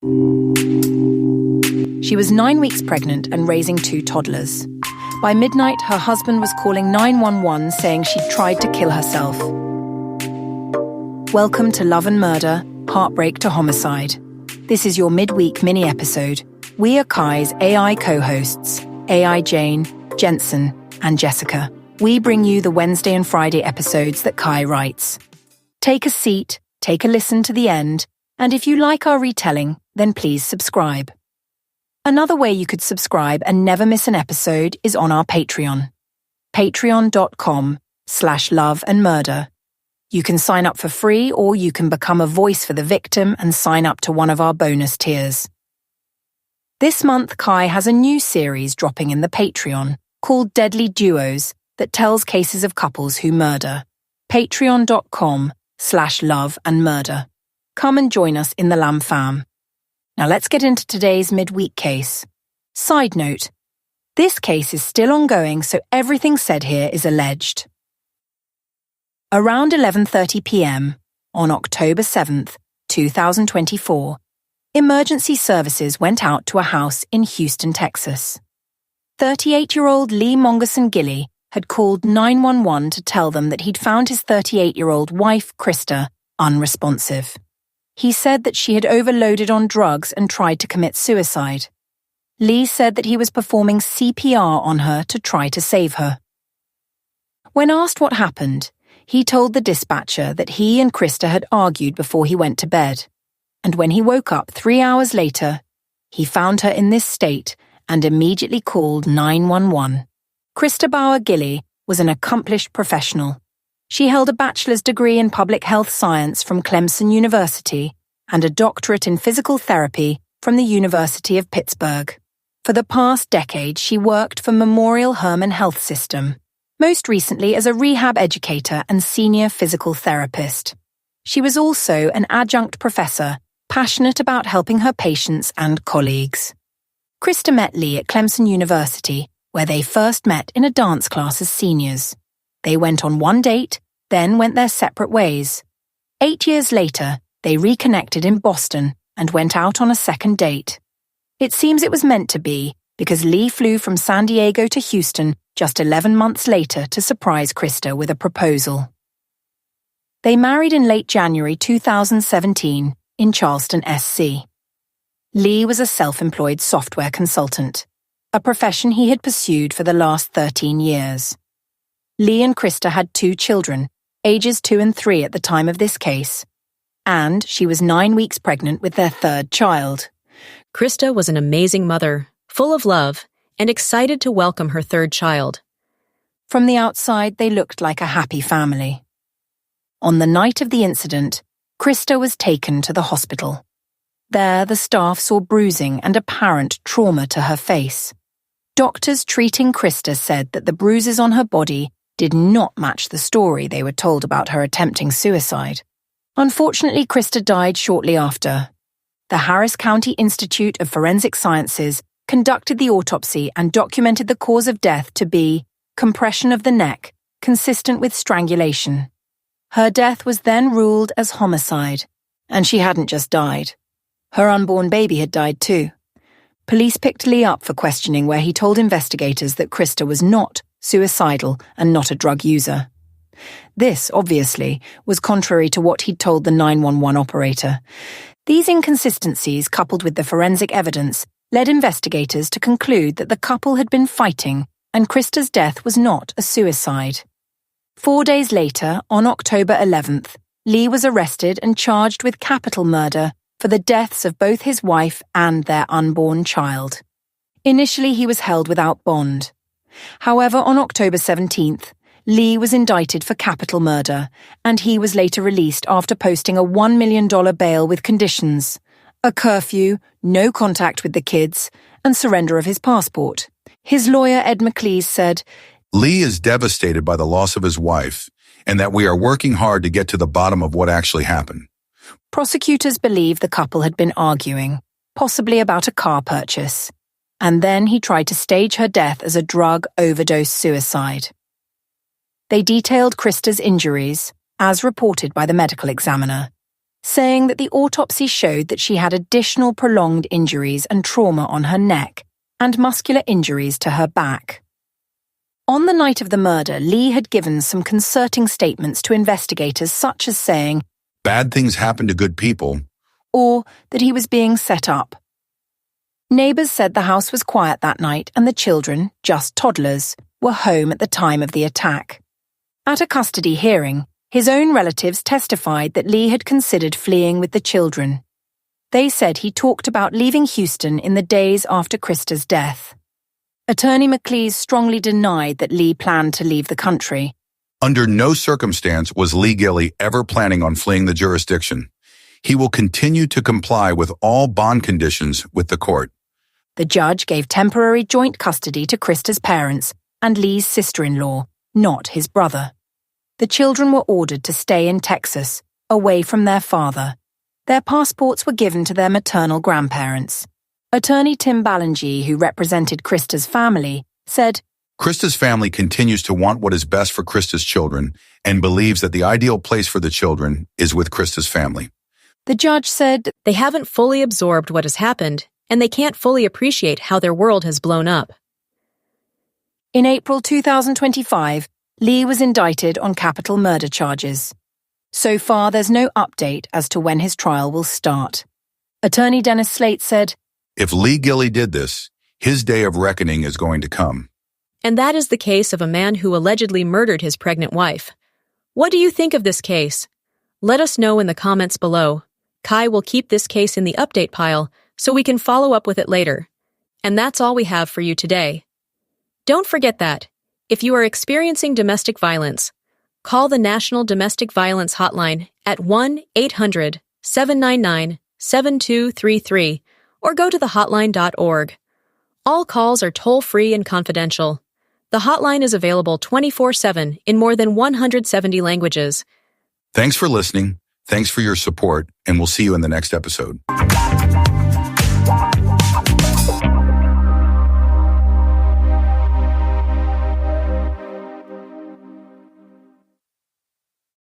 She was 9 weeks pregnant and raising 2 toddlers. By midnight, her husband was calling 911 saying she'd tried to kill herself. Welcome to Love and Murder, Heartbreak to Homicide. This is your midweek mini-episode. We are Kai's AI co-hosts, AI Jane, Jensen, and Jessica. We bring you the Wednesday and Friday episodes that Kai writes. Take a seat, take a listen to the end, and if you like our retelling, then please subscribe. Another way you could subscribe and never miss an episode is on our Patreon. Patreon.com/loveandmurder. You can sign up for free, or you can become a voice for the victim and sign up to one of our bonus tiers. This month, Kai has a new series dropping in the Patreon called Deadly Duos that tells cases of couples who murder. Patreon.com/loveandmurder. Come and join us in the Lamb Fam. Now let's get into today's midweek case. Side note, this case is still ongoing, so everything said here is alleged. Around 11:30 p.m. on October 7th, 2024, emergency services went out to a house in Houston, Texas. 38-year-old Lee Mongerson Gilley had called 911 to tell them that he'd found his 38-year-old wife, Christa, unresponsive. He said that she had overloaded on drugs and tried to commit suicide. Lee said that he was performing CPR on her to try to save her. When asked what happened, he told the dispatcher that he and Christa had argued before he went to bed, and when he woke up 3 hours later, he found her in this state and immediately called 911. Christa Bauer Gilley was an accomplished professional. She held a bachelor's degree in public health science from Clemson University and a doctorate in physical therapy from the University of Pittsburgh. For the past decade, she worked for Memorial Hermann Health System, most recently as a rehab educator and senior physical therapist. She was also an adjunct professor, passionate about helping her patients and colleagues. Christa met Lee at Clemson University, where they first met in a dance class as seniors. They went on one date, then went their separate ways. 8 years later, they reconnected in Boston and went out on a second date. It seems it was meant to be, because Lee flew from San Diego to Houston just 11 months later to surprise Christa with a proposal. They married in late January 2017 in Charleston, SC. Lee was a self-employed software consultant, a profession he had pursued for the last 13 years. Lee and Christa had 2 children, ages 2 and 3 at the time of this case, and she was 9 weeks pregnant with their 3rd child. Christa was an amazing mother, full of love, and excited to welcome her 3rd child. From the outside, they looked like a happy family. On the night of the incident, Christa was taken to the hospital. There, the staff saw bruising and apparent trauma to her face. Doctors treating Christa said that the bruises on her body did not match the story they were told about her attempting suicide. Unfortunately, Christa died shortly after. The Harris County Institute of Forensic Sciences conducted the autopsy and documented the cause of death to be compression of the neck, consistent with strangulation. Her death was then ruled as homicide, and she hadn't just died. Her unborn baby had died too. Police picked Lee up for questioning, where he told investigators that Christa was not suicidal and not a drug user. This, obviously, was contrary to what he'd told the 911 operator. These inconsistencies, coupled with the forensic evidence, led investigators to conclude that the couple had been fighting and Christa's death was not a suicide. 4 days later, on October 11th, Lee was arrested and charged with capital murder for the deaths of both his wife and their unborn child. Initially, he was held without bond. However, on October 17th, Lee was indicted for capital murder, and he was later released after posting a $1 million bail with conditions: a curfew, no contact with the kids, and surrender of his passport. His lawyer, Ed McLeese, said, Lee is devastated by the loss of his wife, and that we are working hard to get to the bottom of what actually happened. Prosecutors believe the couple had been arguing, possibly about a car purchase, and then he tried to stage her death as a drug overdose suicide. They detailed Christa's injuries, as reported by the medical examiner. saying that the autopsy showed that she had additional prolonged injuries and trauma on her neck and muscular injuries to her back. On the night of the murder, Lee had given some concerning statements to investigators, such as saying, "Bad things happen to good people," or that he was being set up. Neighbors said the house was quiet that night and the children, just toddlers, were home at the time of the attack. At a custody hearing, his own relatives testified that Lee had considered fleeing with the children. They said he talked about leaving Houston in the days after Christa's death. Attorney McLeese strongly denied that Lee planned to leave the country. Under no circumstance was Lee Gilley ever planning on fleeing the jurisdiction. He will continue to comply with all bond conditions with the court. The judge gave temporary joint custody to Christa's parents and Lee's sister-in-law, not his brother. The children were ordered to stay in Texas, away from their father. Their passports were given to their maternal grandparents. Attorney Tim Ballingy, who represented Christa's family, said, "Christa's family continues to want what is best for Christa's children and believes that the ideal place for the children is with Christa's family." The judge said, They haven't fully absorbed what has happened, and they can't fully appreciate how their world has blown up. in April 2025, Lee was indicted on capital murder charges. So far, there's no update as to when his trial will start. Attorney Dennis Slate said, "If Lee Gilley did this, his day of reckoning is going to come." And that is the case of a man who allegedly murdered his pregnant wife. What do you think of this case? Let us know in the comments below. Kai will keep this case in the update pile so we can follow up with it later. And that's all we have for you today. Don't forget that, if you are experiencing domestic violence, call the National Domestic Violence Hotline at 1-800-799-7233 or go to thehotline.org. All calls are toll-free and confidential. The hotline is available 24/7 in more than 170 languages. Thanks for listening, thanks for your support, and we'll see you in the next episode.